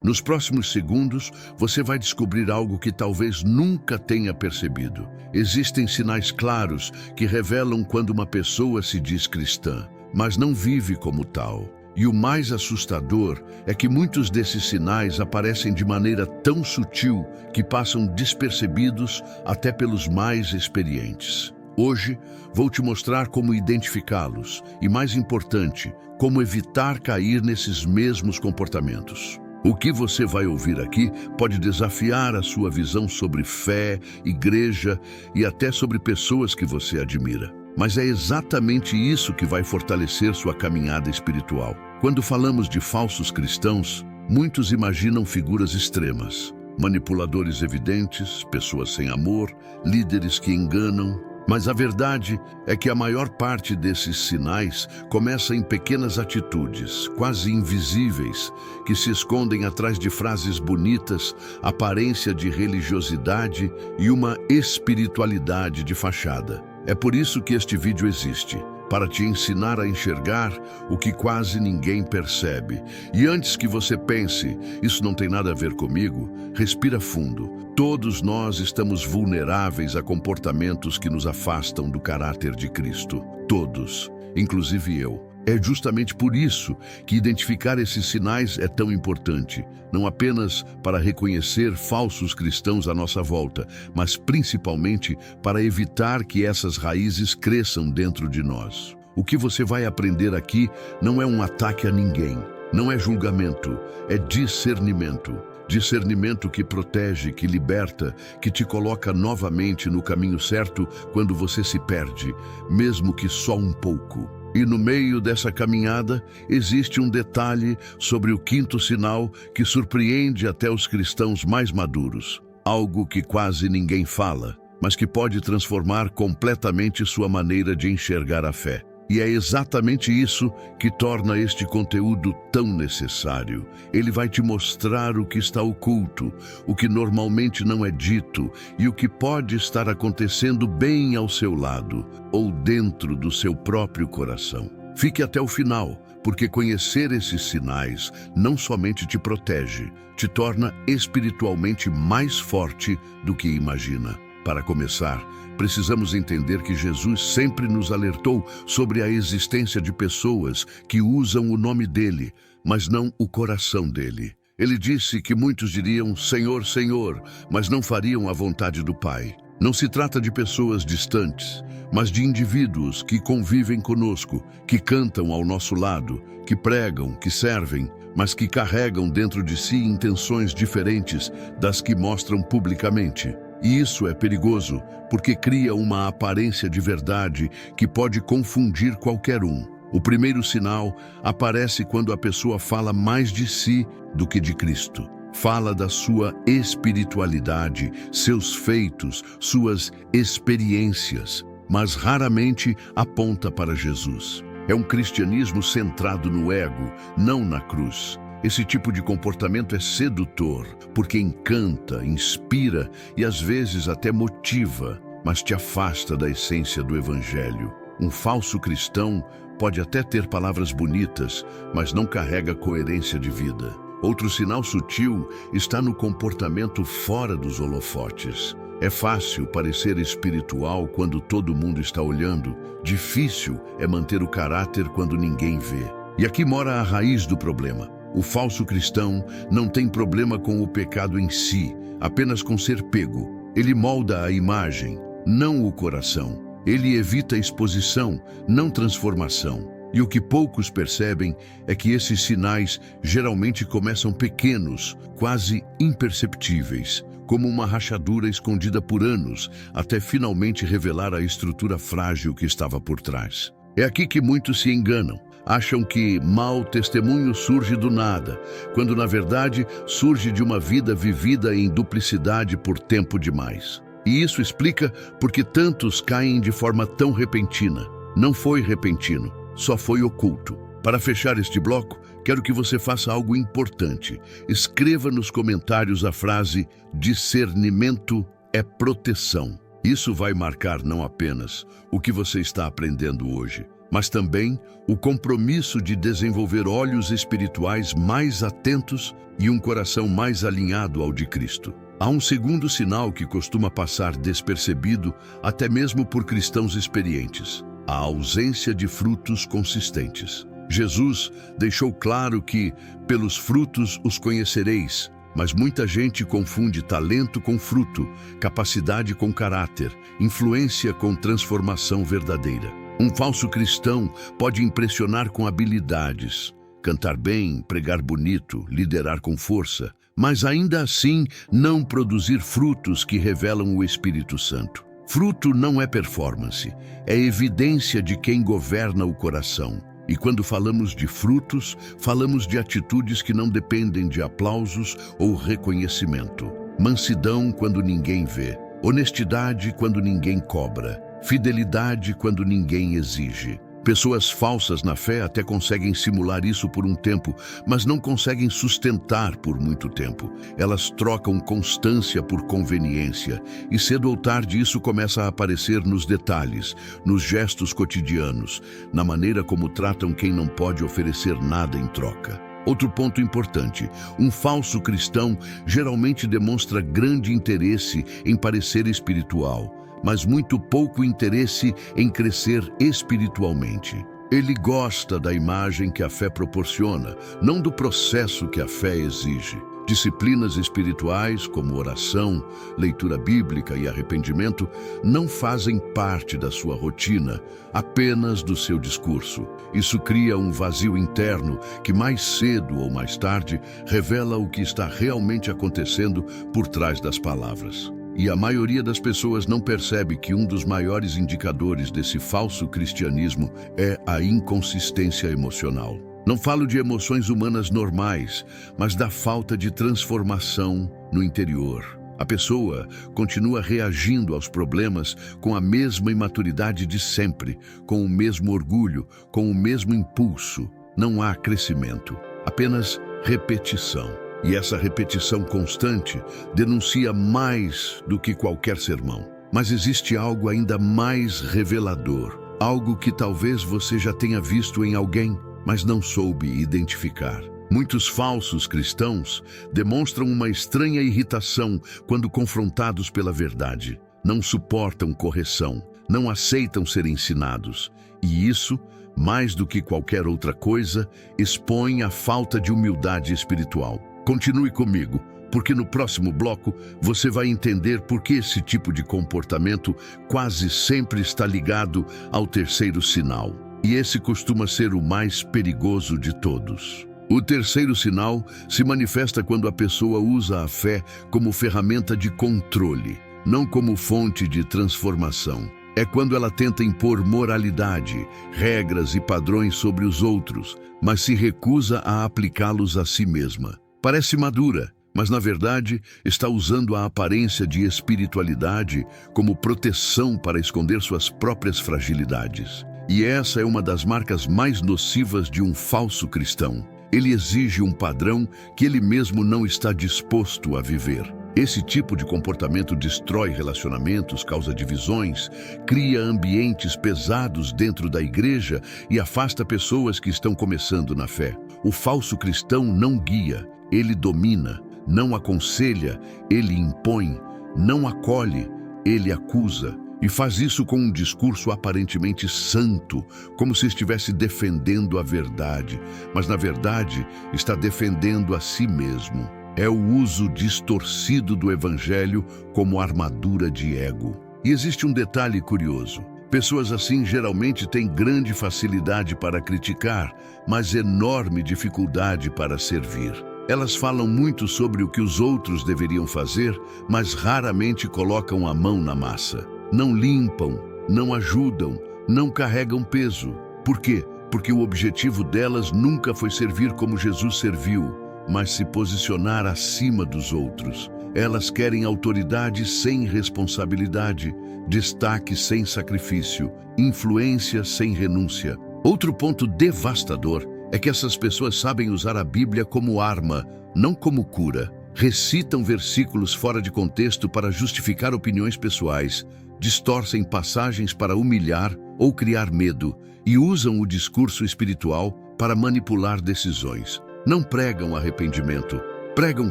Nos próximos segundos, você vai descobrir algo que talvez nunca tenha percebido. Existem sinais claros que revelam quando uma pessoa se diz cristã, mas não vive como tal. E o mais assustador é que muitos desses sinais aparecem de maneira tão sutil que passam despercebidos até pelos mais experientes. Hoje, vou te mostrar como identificá-los e, mais importante, como evitar cair nesses mesmos comportamentos. O que você vai ouvir aqui pode desafiar a sua visão sobre fé, igreja e até sobre pessoas que você admira. Mas é exatamente isso que vai fortalecer sua caminhada espiritual. Quando falamos de falsos cristãos, muitos imaginam figuras extremas, manipuladores evidentes, pessoas sem amor, líderes que enganam. Mas a verdade é que a maior parte desses sinais começa em pequenas atitudes, quase invisíveis, que se escondem atrás de frases bonitas, aparência de religiosidade e uma espiritualidade de fachada. É por isso que este vídeo existe, para te ensinar a enxergar o que quase ninguém percebe. E antes que você pense, isso não tem nada a ver comigo, respira fundo. Todos nós estamos vulneráveis a comportamentos que nos afastam do caráter de Cristo. Todos, inclusive eu. É justamente por isso que identificar esses sinais é tão importante, não apenas para reconhecer falsos cristãos à nossa volta, mas principalmente para evitar que essas raízes cresçam dentro de nós. O que você vai aprender aqui não é um ataque a ninguém, não é julgamento, é discernimento. Discernimento que protege, que liberta, que te coloca novamente no caminho certo quando você se perde, mesmo que só um pouco. E no meio dessa caminhada, existe um detalhe sobre o quinto sinal que surpreende até os cristãos mais maduros. Algo que quase ninguém fala, mas que pode transformar completamente sua maneira de enxergar a fé. E é exatamente isso que torna este conteúdo tão necessário. Ele vai te mostrar o que está oculto, o que normalmente não é dito e o que pode estar acontecendo bem ao seu lado ou dentro do seu próprio coração. Fique até o final, porque conhecer esses sinais não somente te protege, te torna espiritualmente mais forte do que imagina. Para começar, precisamos entender que Jesus sempre nos alertou sobre a existência de pessoas que usam o nome dele, mas não o coração dele. Ele disse que muitos diriam Senhor, Senhor, mas não fariam a vontade do Pai. Não se trata de pessoas distantes, mas de indivíduos que convivem conosco, que cantam ao nosso lado, que pregam, que servem, mas que carregam dentro de si intenções diferentes das que mostram publicamente. E isso é perigoso, porque cria uma aparência de verdade que pode confundir qualquer um. O primeiro sinal aparece quando a pessoa fala mais de si do que de Cristo. Fala da sua espiritualidade, seus feitos, suas experiências, mas raramente aponta para Jesus. É um cristianismo centrado no ego, não na cruz. Esse tipo de comportamento é sedutor, porque encanta, inspira e às vezes até motiva, mas te afasta da essência do Evangelho. Um falso cristão pode até ter palavras bonitas, mas não carrega coerência de vida. Outro sinal sutil está no comportamento fora dos holofotes. É fácil parecer espiritual quando todo mundo está olhando, difícil é manter o caráter quando ninguém vê. E aqui mora a raiz do problema. O falso cristão não tem problema com o pecado em si, apenas com ser pego. Ele molda a imagem, não o coração. Ele evita exposição, não transformação. E o que poucos percebem é que esses sinais geralmente começam pequenos, quase imperceptíveis, como uma rachadura escondida por anos, até finalmente revelar a estrutura frágil que estava por trás. É aqui que muitos se enganam. Acham que mau testemunho surge do nada, quando na verdade surge de uma vida vivida em duplicidade por tempo demais. E isso explica porque tantos caem de forma tão repentina. Não foi repentino, só foi oculto. Para fechar este bloco, quero que você faça algo importante. Escreva nos comentários a frase discernimento é proteção. Isso vai marcar não apenas o que você está aprendendo hoje, mas também o compromisso de desenvolver olhos espirituais mais atentos e um coração mais alinhado ao de Cristo. Há um segundo sinal que costuma passar despercebido até mesmo por cristãos experientes: a ausência de frutos consistentes. Jesus deixou claro que, pelos frutos os conhecereis, mas muita gente confunde talento com fruto, capacidade com caráter, influência com transformação verdadeira. Um falso cristão pode impressionar com habilidades, cantar bem, pregar bonito, liderar com força, mas ainda assim não produzir frutos que revelam o Espírito Santo. Fruto não é performance, é evidência de quem governa o coração. E quando falamos de frutos, falamos de atitudes que não dependem de aplausos ou reconhecimento. Mansidão quando ninguém vê, honestidade quando ninguém cobra, fidelidade quando ninguém exige. Pessoas falsas na fé até conseguem simular isso por um tempo, mas não conseguem sustentar por muito tempo. Elas trocam constância por conveniência, e cedo ou tarde isso começa a aparecer nos detalhes, nos gestos cotidianos, na maneira como tratam quem não pode oferecer nada em troca. Outro ponto importante: um falso cristão geralmente demonstra grande interesse em parecer espiritual, mas muito pouco interesse em crescer espiritualmente. Ele gosta da imagem que a fé proporciona, não do processo que a fé exige. Disciplinas espirituais, como oração, leitura bíblica e arrependimento, não fazem parte da sua rotina, apenas do seu discurso. Isso cria um vazio interno que mais cedo ou mais tarde revela o que está realmente acontecendo por trás das palavras. E a maioria das pessoas não percebe que um dos maiores indicadores desse falso cristianismo é a inconsistência emocional. Não falo de emoções humanas normais, mas da falta de transformação no interior. A pessoa continua reagindo aos problemas com a mesma imaturidade de sempre, com o mesmo orgulho, com o mesmo impulso. Não há crescimento, apenas repetição. E essa repetição constante denuncia mais do que qualquer sermão. Mas existe algo ainda mais revelador, algo que talvez você já tenha visto em alguém, mas não soube identificar. Muitos falsos cristãos demonstram uma estranha irritação quando confrontados pela verdade. Não suportam correção, não aceitam ser ensinados. E isso, mais do que qualquer outra coisa, expõe a falta de humildade espiritual. Continue comigo, porque no próximo bloco você vai entender por que esse tipo de comportamento quase sempre está ligado ao terceiro sinal. E esse costuma ser o mais perigoso de todos. O terceiro sinal se manifesta quando a pessoa usa a fé como ferramenta de controle, não como fonte de transformação. É quando ela tenta impor moralidade, regras e padrões sobre os outros, mas se recusa a aplicá-los a si mesma. Parece madura, mas na verdade está usando a aparência de espiritualidade como proteção para esconder suas próprias fragilidades. E essa é uma das marcas mais nocivas de um falso cristão. Ele exige um padrão que ele mesmo não está disposto a viver. Esse tipo de comportamento destrói relacionamentos, causa divisões, cria ambientes pesados dentro da igreja e afasta pessoas que estão começando na fé. O falso cristão não guia, ele domina, não aconselha, ele impõe, não acolhe, ele acusa. E faz isso com um discurso aparentemente santo, como se estivesse defendendo a verdade, mas na verdade está defendendo a si mesmo. É o uso distorcido do evangelho como armadura de ego. E existe um detalhe curioso. Pessoas assim geralmente têm grande facilidade para criticar, mas enorme dificuldade para servir. Elas falam muito sobre o que os outros deveriam fazer, mas raramente colocam a mão na massa. Não limpam, não ajudam, não carregam peso. Por quê? Porque o objetivo delas nunca foi servir como Jesus serviu, mas se posicionar acima dos outros. Elas querem autoridade sem responsabilidade, destaque sem sacrifício, influência sem renúncia. Outro ponto devastador é que essas pessoas sabem usar a Bíblia como arma, não como cura. Recitam versículos fora de contexto para justificar opiniões pessoais, distorcem passagens para humilhar ou criar medo e usam o discurso espiritual para manipular decisões. Não pregam arrependimento, pregam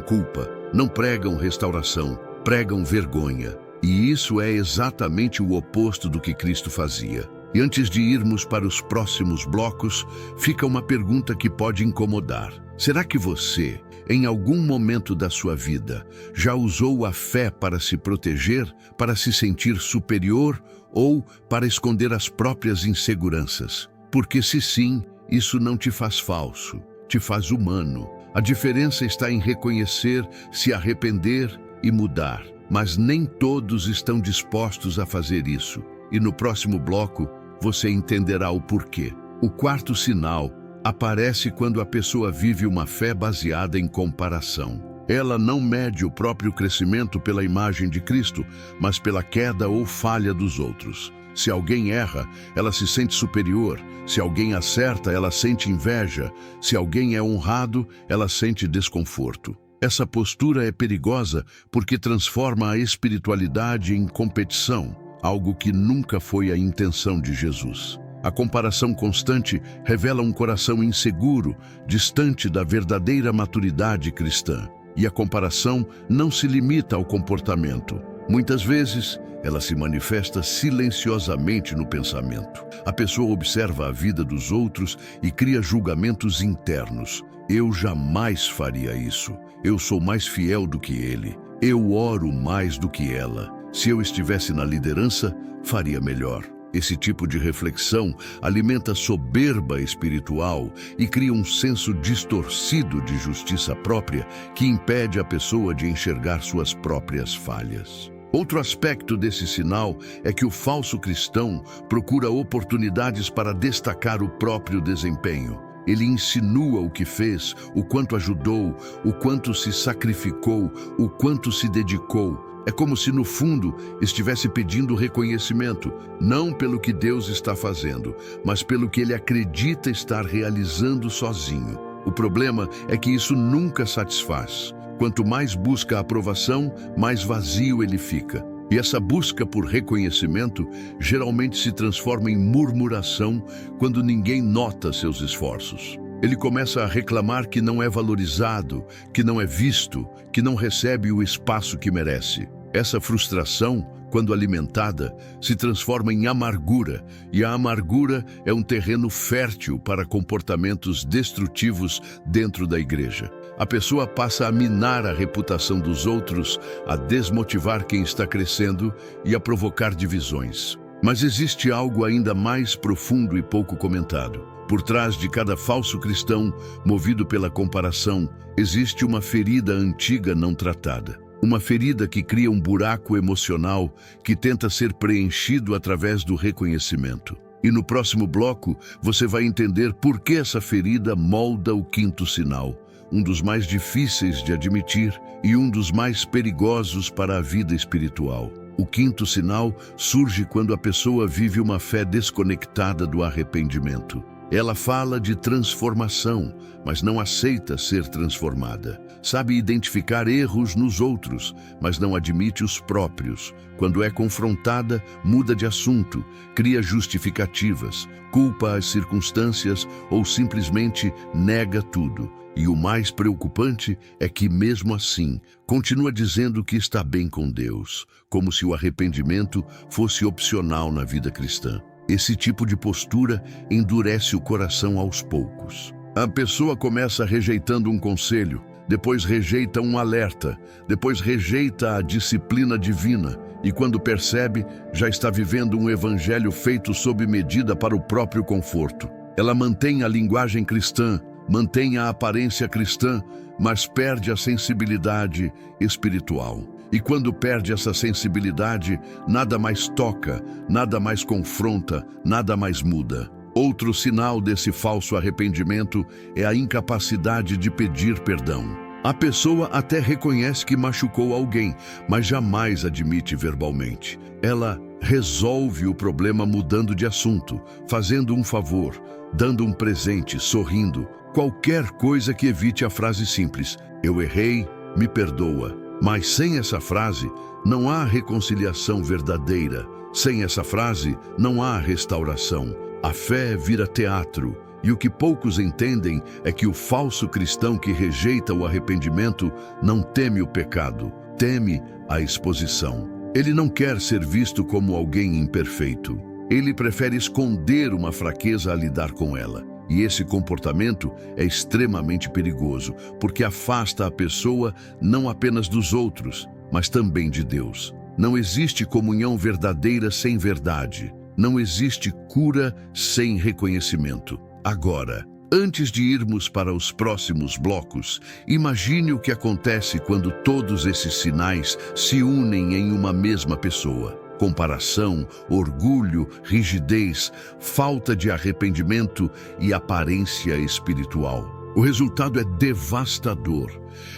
culpa, não pregam restauração, pregam vergonha. E isso é exatamente o oposto do que Cristo fazia. E antes de irmos para os próximos blocos, fica uma pergunta que pode incomodar. Será que você, em algum momento da sua vida, já usou a fé para se proteger, para se sentir superior ou para esconder as próprias inseguranças? Porque se sim, isso não te faz falso, te faz humano. A diferença está em reconhecer, se arrepender e mudar. Mas nem todos estão dispostos a fazer isso. E no próximo bloco, você entenderá o porquê. O quarto sinal aparece quando a pessoa vive uma fé baseada em comparação. Ela não mede o próprio crescimento pela imagem de Cristo, mas pela queda ou falha dos outros. Se alguém erra, ela se sente superior. Se alguém acerta, ela sente inveja. Se alguém é honrado, ela sente desconforto. Essa postura é perigosa porque transforma a espiritualidade em competição, algo que nunca foi a intenção de Jesus. A comparação constante revela um coração inseguro, distante da verdadeira maturidade cristã. E a comparação não se limita ao comportamento. Muitas vezes, ela se manifesta silenciosamente no pensamento. A pessoa observa a vida dos outros e cria julgamentos internos. Eu jamais faria isso. Eu sou mais fiel do que ele. Eu oro mais do que ela. Se eu estivesse na liderança, faria melhor. Esse tipo de reflexão alimenta soberba espiritual e cria um senso distorcido de justiça própria que impede a pessoa de enxergar suas próprias falhas. Outro aspecto desse sinal é que o falso cristão procura oportunidades para destacar o próprio desempenho. Ele insinua o que fez, o quanto ajudou, o quanto se sacrificou, o quanto se dedicou. É como se, no fundo, estivesse pedindo reconhecimento, não pelo que Deus está fazendo, mas pelo que ele acredita estar realizando sozinho. O problema é que isso nunca satisfaz. Quanto mais busca a aprovação, mais vazio ele fica. E essa busca por reconhecimento geralmente se transforma em murmuração quando ninguém nota seus esforços. Ele começa a reclamar que não é valorizado, que não é visto, que não recebe o espaço que merece. Essa frustração, quando alimentada, se transforma em amargura, e a amargura é um terreno fértil para comportamentos destrutivos dentro da igreja. A pessoa passa a minar a reputação dos outros, a desmotivar quem está crescendo e a provocar divisões. Mas existe algo ainda mais profundo e pouco comentado. Por trás de cada falso cristão, movido pela comparação, existe uma ferida antiga não tratada. Uma ferida que cria um buraco emocional que tenta ser preenchido através do reconhecimento. E no próximo bloco, você vai entender por que essa ferida molda o quinto sinal, um dos mais difíceis de admitir e um dos mais perigosos para a vida espiritual. O quinto sinal surge quando a pessoa vive uma fé desconectada do arrependimento. Ela fala de transformação, mas não aceita ser transformada. Sabe identificar erros nos outros, mas não admite os próprios. Quando é confrontada, muda de assunto, cria justificativas, culpa as circunstâncias ou simplesmente nega tudo. E o mais preocupante é que, mesmo assim, continua dizendo que está bem com Deus, como se o arrependimento fosse opcional na vida cristã. Esse tipo de postura endurece o coração aos poucos. A pessoa começa rejeitando um conselho, depois rejeita um alerta, depois rejeita a disciplina divina e, quando percebe, já está vivendo um evangelho feito sob medida para o próprio conforto. Ela mantém a linguagem cristã, mantém a aparência cristã, mas perde a sensibilidade espiritual. E quando perde essa sensibilidade, nada mais toca, nada mais confronta, nada mais muda. Outro sinal desse falso arrependimento é a incapacidade de pedir perdão. A pessoa até reconhece que machucou alguém, mas jamais admite verbalmente. Ela resolve o problema mudando de assunto, fazendo um favor, dando um presente, sorrindo. Qualquer coisa que evite a frase simples: "Eu errei, me perdoa". Mas sem essa frase, não há reconciliação verdadeira. Sem essa frase, não há restauração. A fé vira teatro. E o que poucos entendem é que o falso cristão que rejeita o arrependimento não teme o pecado, teme a exposição. Ele não quer ser visto como alguém imperfeito. Ele prefere esconder uma fraqueza a lidar com ela. E esse comportamento é extremamente perigoso, porque afasta a pessoa não apenas dos outros, mas também de Deus. Não existe comunhão verdadeira sem verdade. Não existe cura sem reconhecimento. Agora, antes de irmos para os próximos blocos, imagine o que acontece quando todos esses sinais se unem em uma mesma pessoa. Comparação, orgulho, rigidez, falta de arrependimento e aparência espiritual. O resultado é devastador.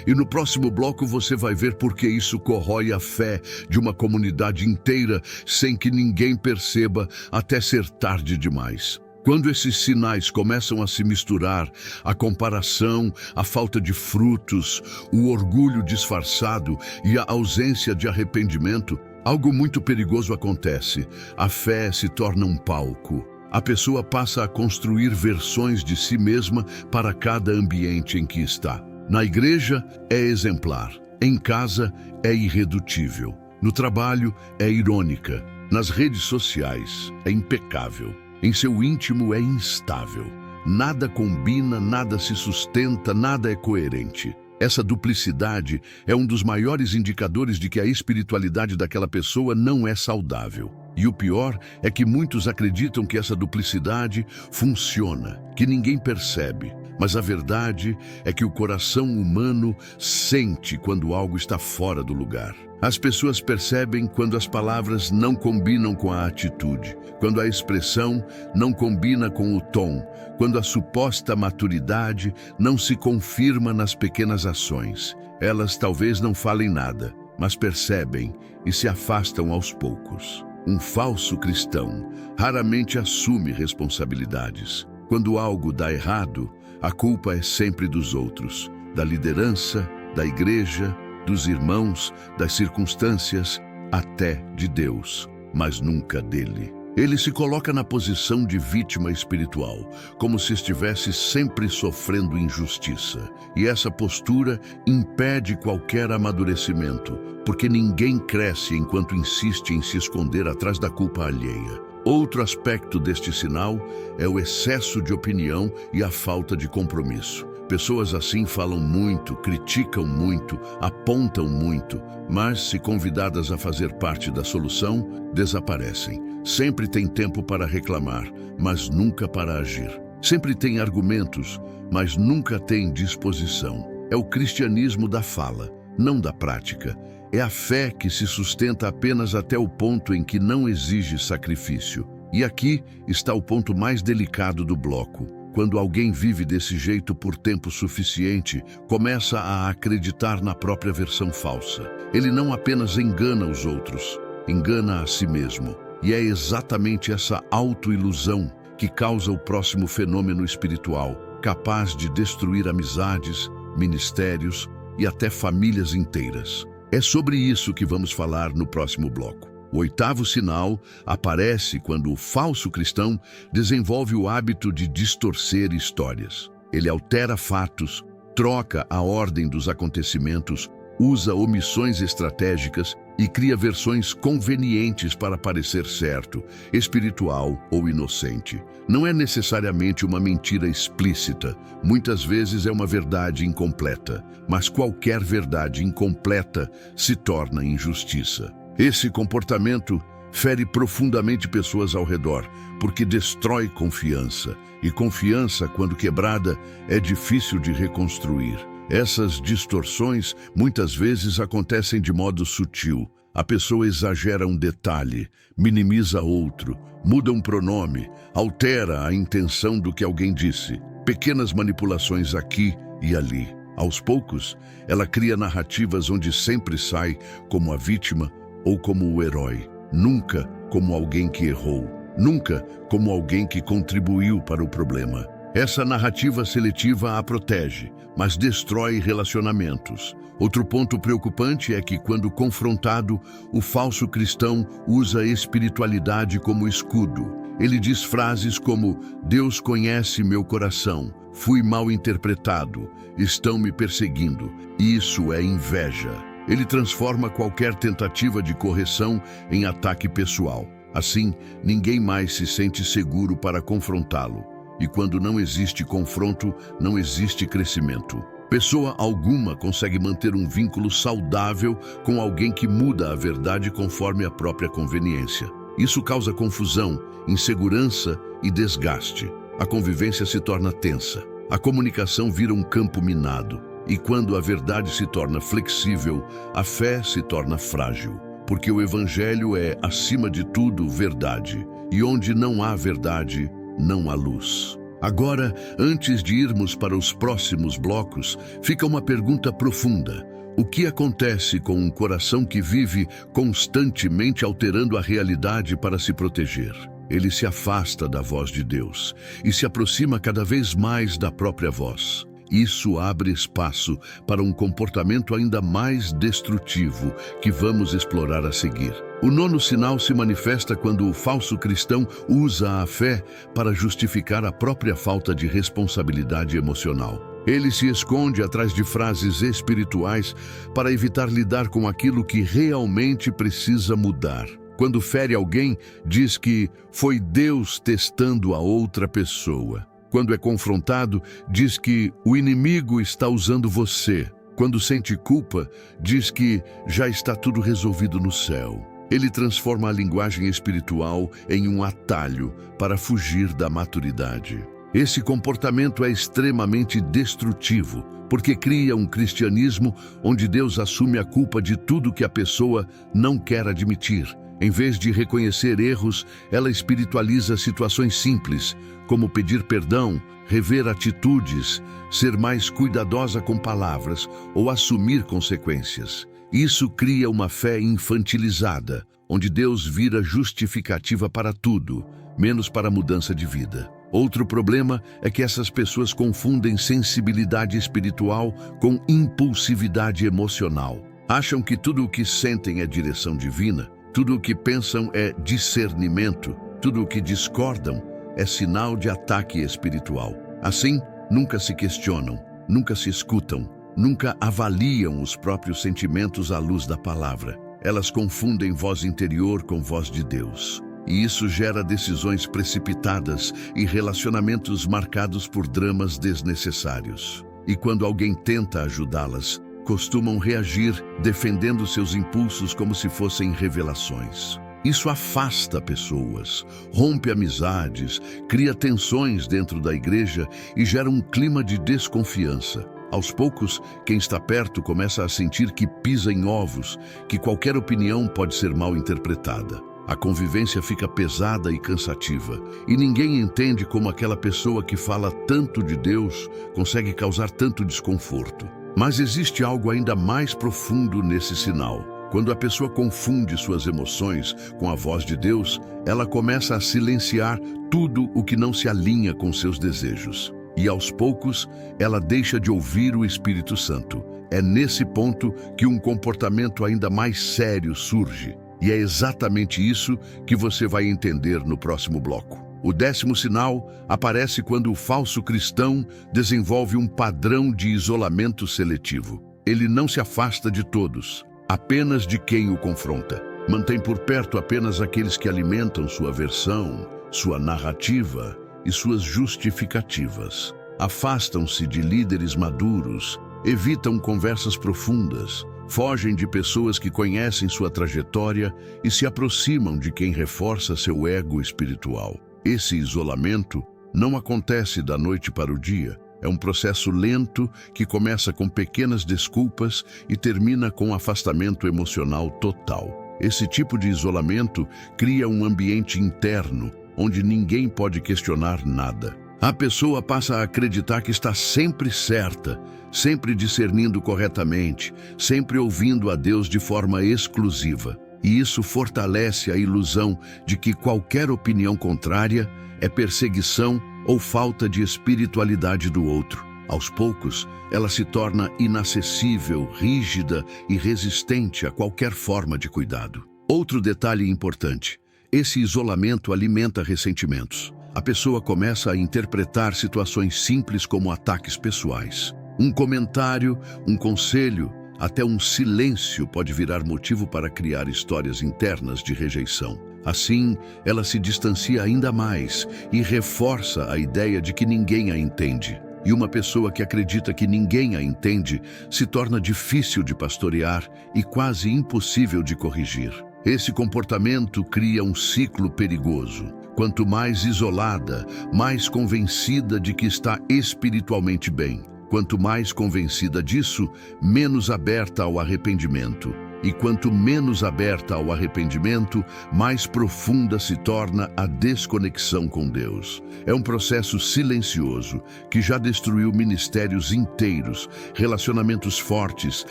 E no próximo bloco você vai ver por que isso corrói a fé de uma comunidade inteira sem que ninguém perceba até ser tarde demais. Quando esses sinais começam a se misturar, a comparação, a falta de frutos, o orgulho disfarçado e a ausência de arrependimento, algo muito perigoso acontece. A fé se torna um palco. A pessoa passa a construir versões de si mesma para cada ambiente em que está. Na igreja é exemplar, em casa é irredutível, no trabalho é irônica, nas redes sociais é impecável. Em seu íntimo é instável. Nada combina, nada se sustenta, nada é coerente. Essa duplicidade é um dos maiores indicadores de que a espiritualidade daquela pessoa não é saudável. E o pior é que muitos acreditam que essa duplicidade funciona, que ninguém percebe. Mas a verdade é que o coração humano sente quando algo está fora do lugar. As pessoas percebem quando as palavras não combinam com a atitude, quando a expressão não combina com o tom, quando a suposta maturidade não se confirma nas pequenas ações. Elas talvez não falem nada, mas percebem e se afastam aos poucos. Um falso cristão raramente assume responsabilidades. Quando algo dá errado, a culpa é sempre dos outros, da liderança, da igreja, dos irmãos, das circunstâncias, até de Deus, mas nunca dele. Ele se coloca na posição de vítima espiritual, como se estivesse sempre sofrendo injustiça. E essa postura impede qualquer amadurecimento, porque ninguém cresce enquanto insiste em se esconder atrás da culpa alheia. Outro aspecto deste sinal é o excesso de opinião e a falta de compromisso. Pessoas assim falam muito, criticam muito, apontam muito, mas, se convidadas a fazer parte da solução, desaparecem. Sempre tem tempo para reclamar, mas nunca para agir. Sempre tem argumentos, mas nunca tem disposição. É o cristianismo da fala, não da prática. É a fé que se sustenta apenas até o ponto em que não exige sacrifício. E aqui está o ponto mais delicado do bloco. Quando alguém vive desse jeito por tempo suficiente, começa a acreditar na própria versão falsa. Ele não apenas engana os outros, engana a si mesmo. E é exatamente essa autoilusão que causa o próximo fenômeno espiritual, capaz de destruir amizades, ministérios e até famílias inteiras. É sobre isso que vamos falar no próximo bloco. O oitavo sinal aparece quando o falso cristão desenvolve o hábito de distorcer histórias. Ele altera fatos, troca a ordem dos acontecimentos, usa omissões estratégicas e cria versões convenientes para parecer certo, espiritual ou inocente. Não é necessariamente uma mentira explícita, muitas vezes é uma verdade incompleta, mas qualquer verdade incompleta se torna injustiça. Esse comportamento fere profundamente pessoas ao redor, porque destrói confiança, e confiança, quando quebrada, é difícil de reconstruir. Essas distorções muitas vezes acontecem de modo sutil. A pessoa exagera um detalhe, minimiza outro, muda um pronome, altera a intenção do que alguém disse. Pequenas manipulações aqui e ali. Aos poucos, ela cria narrativas onde sempre sai como a vítima ou como o herói, nunca como alguém que errou, nunca como alguém que contribuiu para o problema. Essa narrativa seletiva a protege, mas destrói relacionamentos. Outro ponto preocupante é que, quando confrontado, o falso cristão usa a espiritualidade como escudo. Ele diz frases como: Deus conhece meu coração, fui mal interpretado, estão me perseguindo. Isso é inveja. Ele transforma qualquer tentativa de correção em ataque pessoal. Assim, ninguém mais se sente seguro para confrontá-lo. E quando não existe confronto, não existe crescimento. Pessoa alguma consegue manter um vínculo saudável com alguém que muda a verdade conforme a própria conveniência. Isso causa confusão, insegurança e desgaste. A convivência se torna tensa. A comunicação vira um campo minado. E quando a verdade se torna flexível, a fé se torna frágil. Porque o Evangelho é, acima de tudo, verdade. E onde não há verdade, não há luz. Agora, antes de irmos para os próximos blocos, fica uma pergunta profunda. O que acontece com um coração que vive constantemente alterando a realidade para se proteger? Ele se afasta da voz de Deus e se aproxima cada vez mais da própria voz. Isso abre espaço para um comportamento ainda mais destrutivo que vamos explorar a seguir. O 9º sinal se manifesta quando o falso cristão usa a fé para justificar a própria falta de responsabilidade emocional. Ele se esconde atrás de frases espirituais para evitar lidar com aquilo que realmente precisa mudar. Quando fere alguém, diz que foi Deus testando a outra pessoa. Quando é confrontado, diz que o inimigo está usando você. Quando sente culpa, diz que já está tudo resolvido no céu. Ele transforma a linguagem espiritual em um atalho para fugir da maturidade. Esse comportamento é extremamente destrutivo, porque cria um cristianismo onde Deus assume a culpa de tudo que a pessoa não quer admitir. Em vez de reconhecer erros, ela espiritualiza situações simples, como pedir perdão, rever atitudes, ser mais cuidadosa com palavras ou assumir consequências. Isso cria uma fé infantilizada, onde Deus vira justificativa para tudo, menos para a mudança de vida. Outro problema é que essas pessoas confundem sensibilidade espiritual com impulsividade emocional. Acham que tudo o que sentem é direção divina, tudo o que pensam é discernimento, tudo o que discordam é sinal de ataque espiritual. Assim, nunca se questionam, nunca se escutam, nunca avaliam os próprios sentimentos à luz da palavra. Elas confundem voz interior com voz de Deus. E isso gera decisões precipitadas e relacionamentos marcados por dramas desnecessários. E quando alguém tenta ajudá-las, costumam reagir defendendo seus impulsos como se fossem revelações. Isso afasta pessoas, rompe amizades, cria tensões dentro da igreja e gera um clima de desconfiança. Aos poucos, quem está perto começa a sentir que pisa em ovos, que qualquer opinião pode ser mal interpretada. A convivência fica pesada e cansativa, e ninguém entende como aquela pessoa que fala tanto de Deus consegue causar tanto desconforto. Mas existe algo ainda mais profundo nesse sinal. Quando a pessoa confunde suas emoções com a voz de Deus, ela começa a silenciar tudo o que não se alinha com seus desejos. E aos poucos, ela deixa de ouvir o Espírito Santo. É nesse ponto que um comportamento ainda mais sério surge. E é exatamente isso que você vai entender no próximo bloco. O 10º sinal aparece quando o falso cristão desenvolve um padrão de isolamento seletivo. Ele não se afasta de todos, apenas de quem o confronta. Mantém por perto apenas aqueles que alimentam sua versão, sua narrativa e suas justificativas. Afastam-se de líderes maduros, evitam conversas profundas, fogem de pessoas que conhecem sua trajetória e se aproximam de quem reforça seu ego espiritual. Esse isolamento não acontece da noite para o dia. É um processo lento que começa com pequenas desculpas e termina com afastamento emocional total. Esse tipo de isolamento cria um ambiente interno onde ninguém pode questionar nada. A pessoa passa a acreditar que está sempre certa, sempre discernindo corretamente, sempre ouvindo a Deus de forma exclusiva. E isso fortalece a ilusão de que qualquer opinião contrária é perseguição ou falta de espiritualidade do outro. Aos poucos, ela se torna inacessível, rígida e resistente a qualquer forma de cuidado. Outro detalhe importante: esse isolamento alimenta ressentimentos. A pessoa começa a interpretar situações simples como ataques pessoais. Um comentário, um conselho, até um silêncio pode virar motivo para criar histórias internas de rejeição. Assim, ela se distancia ainda mais e reforça a ideia de que ninguém a entende. E uma pessoa que acredita que ninguém a entende se torna difícil de pastorear e quase impossível de corrigir. Esse comportamento cria um ciclo perigoso. Quanto mais isolada, mais convencida de que está espiritualmente bem. Quanto mais convencida disso, menos aberta ao arrependimento. E quanto menos aberta ao arrependimento, mais profunda se torna a desconexão com Deus. É um processo silencioso que já destruiu ministérios inteiros, relacionamentos fortes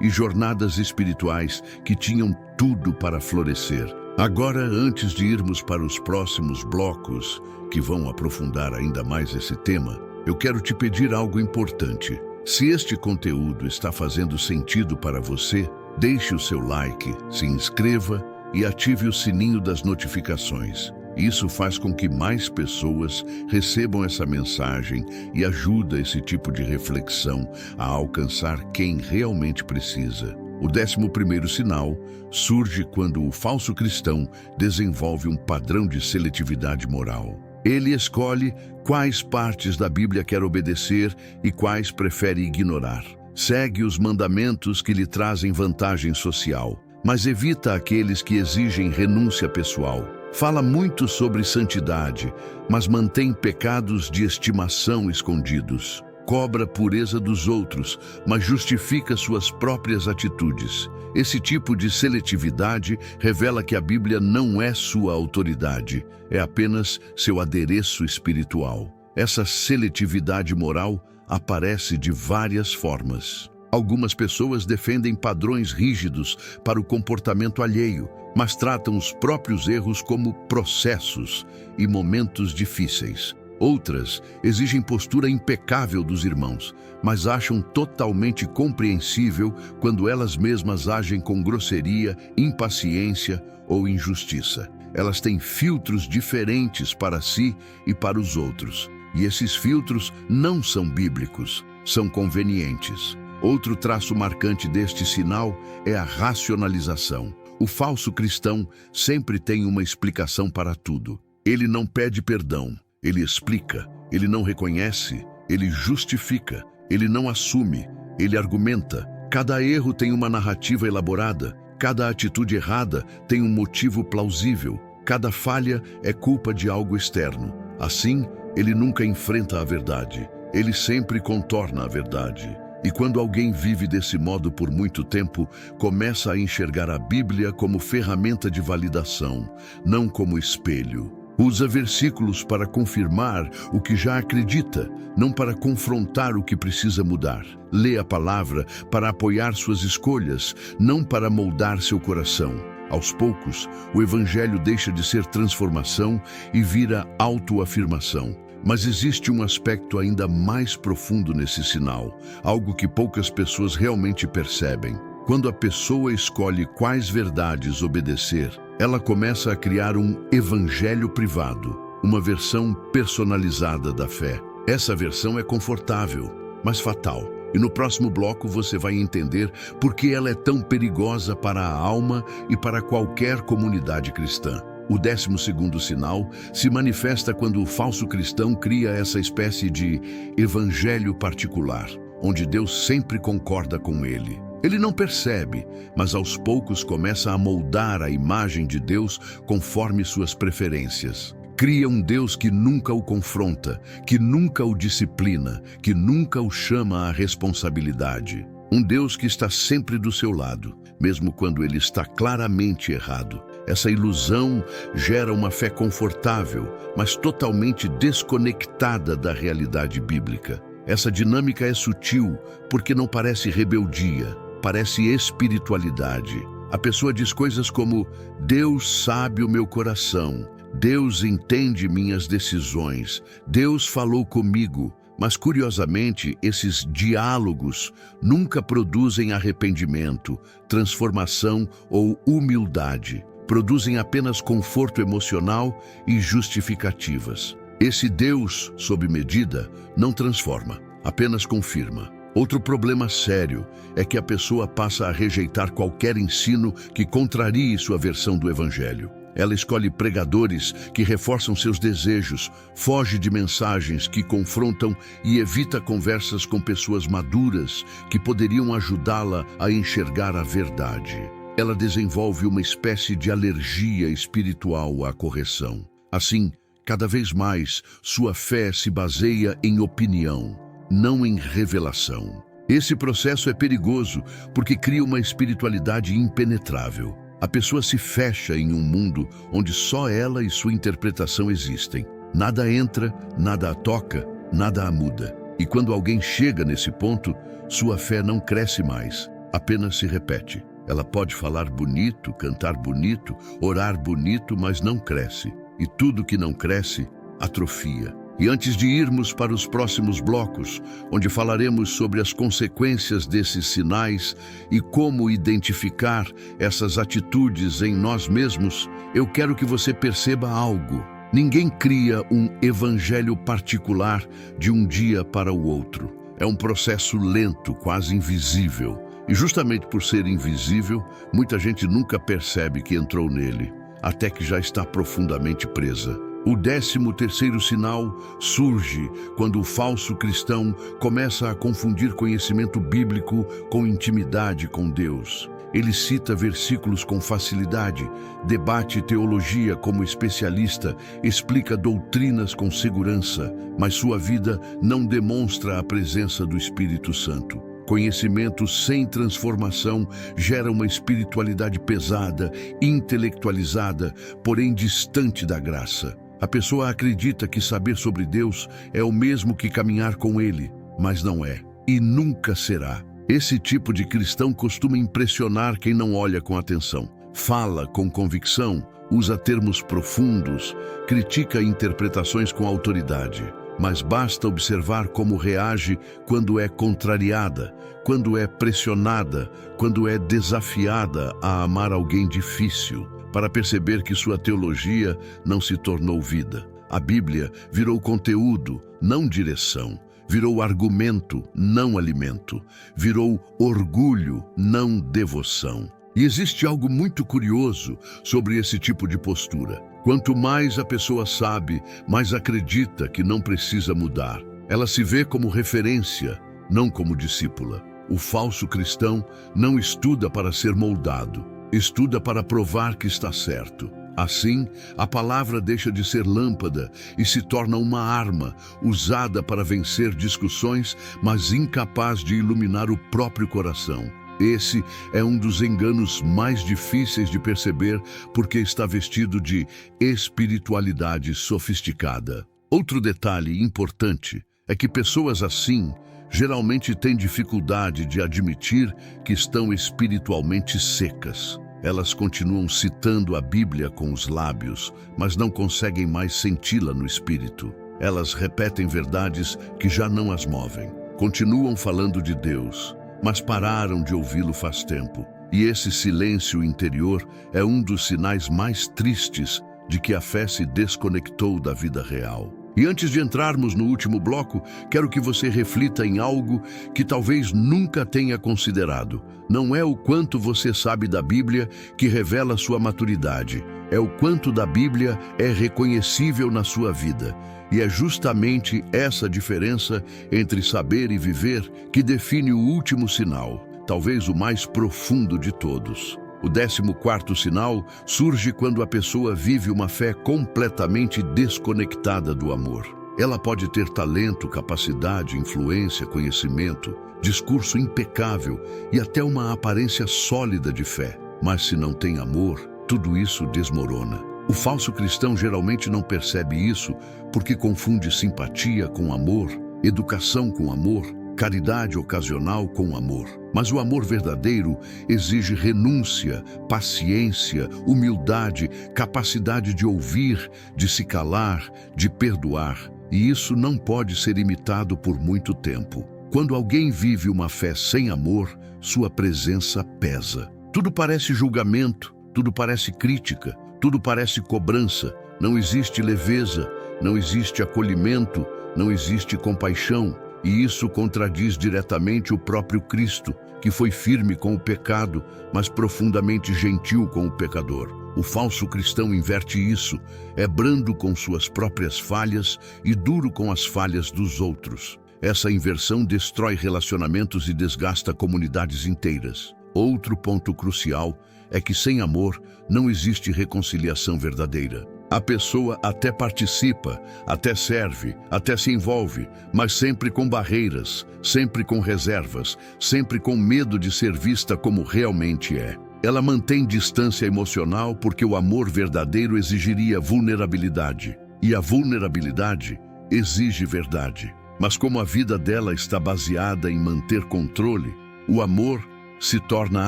e jornadas espirituais que tinham tudo para florescer. Agora, antes de irmos para os próximos blocos, que vão aprofundar ainda mais esse tema, eu quero te pedir algo importante. Se este conteúdo está fazendo sentido para você, deixe o seu like, se inscreva e ative o sininho das notificações. Isso faz com que mais pessoas recebam essa mensagem e ajuda esse tipo de reflexão a alcançar quem realmente precisa. O 11º sinal surge quando o falso cristão desenvolve um padrão de seletividade moral. Ele escolhe quais partes da Bíblia quer obedecer e quais prefere ignorar. Segue os mandamentos que lhe trazem vantagem social, mas evita aqueles que exigem renúncia pessoal. Fala muito sobre santidade, mas mantém pecados de estimação escondidos. Cobra a pureza dos outros, mas justifica suas próprias atitudes. Esse tipo de seletividade revela que a Bíblia não é sua autoridade, é apenas seu adereço espiritual. Essa seletividade moral aparece de várias formas. Algumas pessoas defendem padrões rígidos para o comportamento alheio, mas tratam os próprios erros como processos e momentos difíceis. Outras exigem postura impecável dos irmãos, mas acham totalmente compreensível quando elas mesmas agem com grosseria, impaciência ou injustiça. Elas têm filtros diferentes para si e para os outros, e esses filtros não são bíblicos, são convenientes. Outro traço marcante deste sinal é a racionalização. O falso cristão sempre tem uma explicação para tudo. Ele não pede perdão. Ele explica, ele não reconhece, ele justifica, ele não assume, ele argumenta. Cada erro tem uma narrativa elaborada, cada atitude errada tem um motivo plausível, cada falha é culpa de algo externo. Assim, ele nunca enfrenta a verdade, ele sempre contorna a verdade. E quando alguém vive desse modo por muito tempo, começa a enxergar a Bíblia como ferramenta de validação, não como espelho. Usa versículos para confirmar o que já acredita, não para confrontar o que precisa mudar. Lê a palavra para apoiar suas escolhas, não para moldar seu coração. Aos poucos, o evangelho deixa de ser transformação e vira autoafirmação. Mas existe um aspecto ainda mais profundo nesse sinal, algo que poucas pessoas realmente percebem. Quando a pessoa escolhe quais verdades obedecer, ela começa a criar um evangelho privado, uma versão personalizada da fé. Essa versão é confortável, mas fatal. E no próximo bloco você vai entender por que ela é tão perigosa para a alma e para qualquer comunidade cristã. O 12º sinal se manifesta quando o falso cristão cria essa espécie de evangelho particular, onde Deus sempre concorda com ele. Ele não percebe, mas aos poucos começa a moldar a imagem de Deus conforme suas preferências. Cria um Deus que nunca o confronta, que nunca o disciplina, que nunca o chama à responsabilidade. Um Deus que está sempre do seu lado, mesmo quando ele está claramente errado. Essa ilusão gera uma fé confortável, mas totalmente desconectada da realidade bíblica. Essa dinâmica é sutil porque não parece rebeldia, parece espiritualidade. A pessoa diz coisas como: Deus sabe o meu coração, Deus entende minhas decisões, Deus falou comigo, Mas, curiosamente, esses diálogos nunca produzem arrependimento, transformação ou humildade. Produzem apenas conforto emocional e justificativas. Esse Deus, sob medida, não transforma, apenas confirma. Outro problema sério é que a pessoa passa a rejeitar qualquer ensino que contrarie sua versão do Evangelho. Ela escolhe pregadores que reforçam seus desejos, foge de mensagens que confrontam e evita conversas com pessoas maduras que poderiam ajudá-la a enxergar a verdade. Ela desenvolve uma espécie de alergia espiritual à correção. Assim, cada vez mais, sua fé se baseia em opinião, não em revelação. Esse processo é perigoso porque cria uma espiritualidade impenetrável. A pessoa se fecha em um mundo onde só ela e sua interpretação existem. Nada entra, nada a toca, nada a muda. E quando alguém chega nesse ponto, sua fé não cresce mais, apenas se repete. Ela pode falar bonito, cantar bonito, orar bonito, mas não cresce. E tudo que não cresce, atrofia. E antes de irmos para os próximos blocos, onde falaremos sobre as consequências desses sinais e como identificar essas atitudes em nós mesmos, eu quero que você perceba algo. Ninguém cria um evangelho particular de um dia para o outro. É um processo lento, quase invisível. E justamente por ser invisível, muita gente nunca percebe que entrou nele, até que já está profundamente presa. O 13º sinal surge quando o falso cristão começa a confundir conhecimento bíblico com intimidade com Deus. Ele cita versículos com facilidade, debate teologia como especialista, explica doutrinas com segurança, mas sua vida não demonstra a presença do Espírito Santo. Conhecimento sem transformação gera uma espiritualidade pesada, intelectualizada, porém distante da graça. A pessoa acredita que saber sobre Deus é o mesmo que caminhar com Ele, mas não é, e nunca será. Esse tipo de cristão costuma impressionar quem não olha com atenção. Fala com convicção, usa termos profundos, critica interpretações com autoridade. Mas basta observar como reage quando é contrariada, quando é pressionada, quando é desafiada a amar alguém difícil, para perceber que sua teologia não se tornou vida. A Bíblia virou conteúdo, não direção. Virou argumento, não alimento. Virou orgulho, não devoção. E existe algo muito curioso sobre esse tipo de postura. Quanto mais a pessoa sabe, mais acredita que não precisa mudar. Ela se vê como referência, não como discípula. O falso cristão não estuda para ser moldado, estuda para provar que está certo. Assim, a palavra deixa de ser lâmpada e se torna uma arma, usada para vencer discussões, mas incapaz de iluminar o próprio coração. Esse é um dos enganos mais difíceis de perceber porque está vestido de espiritualidade sofisticada. Outro detalhe importante é que pessoas assim geralmente têm dificuldade de admitir que estão espiritualmente secas. Elas continuam citando a Bíblia com os lábios, mas não conseguem mais senti-la no espírito. Elas repetem verdades que já não as movem. Continuam falando de Deus, mas pararam de ouvi-lo faz tempo. E esse silêncio interior é um dos sinais mais tristes de que a fé se desconectou da vida real. E antes de entrarmos no último bloco, quero que você reflita em algo que talvez nunca tenha considerado. Não é o quanto você sabe da Bíblia que revela sua maturidade, é o quanto da Bíblia é reconhecível na sua vida. E é justamente essa diferença entre saber e viver que define o último sinal, talvez o mais profundo de todos. O 14º sinal surge quando a pessoa vive uma fé completamente desconectada do amor. Ela pode ter talento, capacidade, influência, conhecimento, discurso impecável e até uma aparência sólida de fé. Mas se não tem amor, tudo isso desmorona. O falso cristão geralmente não percebe isso porque confunde simpatia com amor, educação com amor, caridade ocasional com amor. Mas o amor verdadeiro exige renúncia, paciência, humildade, capacidade de ouvir, de se calar, de perdoar. e isso não pode ser imitado por muito tempo. Quando alguém vive uma fé sem amor, sua presença pesa. Tudo parece julgamento, tudo parece crítica, tudo parece cobrança. Não existe leveza, não existe acolhimento, não existe compaixão. E isso contradiz diretamente o próprio Cristo, que foi firme com o pecado, mas profundamente gentil com o pecador. O falso cristão inverte isso, é brando com suas próprias falhas e duro com as falhas dos outros. Essa inversão destrói relacionamentos e desgasta comunidades inteiras. Outro ponto crucial é que sem amor não existe reconciliação verdadeira. A pessoa até participa, até serve, até se envolve, mas sempre com barreiras, sempre com reservas, sempre com medo de ser vista como realmente é. Ela mantém distância emocional porque o amor verdadeiro exigiria vulnerabilidade. E a vulnerabilidade exige verdade. Mas como a vida dela está baseada em manter controle, o amor se torna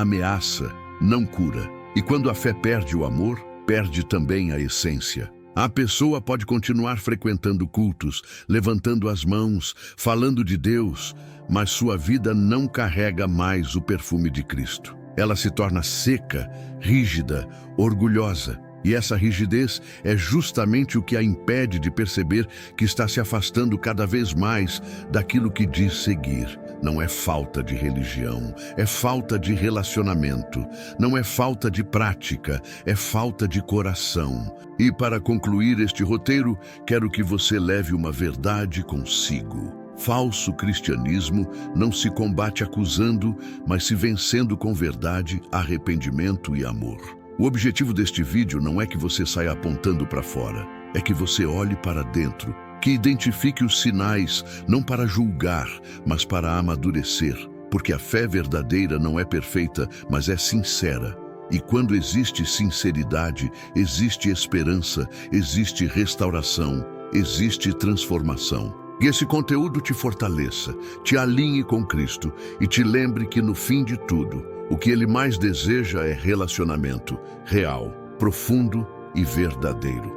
ameaça, não cura. E quando a fé perde o amor, perde também a essência. A pessoa pode continuar frequentando cultos, levantando as mãos, falando de Deus, mas sua vida não carrega mais o perfume de Cristo. Ela se torna seca, rígida, orgulhosa. E essa rigidez é justamente o que a impede de perceber que está se afastando cada vez mais daquilo que diz seguir. Não é falta de religião, é falta de relacionamento. Não é falta de prática, é falta de coração. E para concluir este roteiro, quero que você leve uma verdade consigo. Falso cristianismo não se combate acusando, mas se vencendo com verdade, arrependimento e amor. O objetivo deste vídeo não é que você saia apontando para fora, é que você olhe para dentro, que identifique os sinais, não para julgar, mas para amadurecer, porque a fé verdadeira não é perfeita, mas é sincera. E quando existe sinceridade, existe esperança, existe restauração, existe transformação. Que esse conteúdo te fortaleça, te alinhe com Cristo e te lembre que no fim de tudo, o que Ele mais deseja é relacionamento real, profundo e verdadeiro.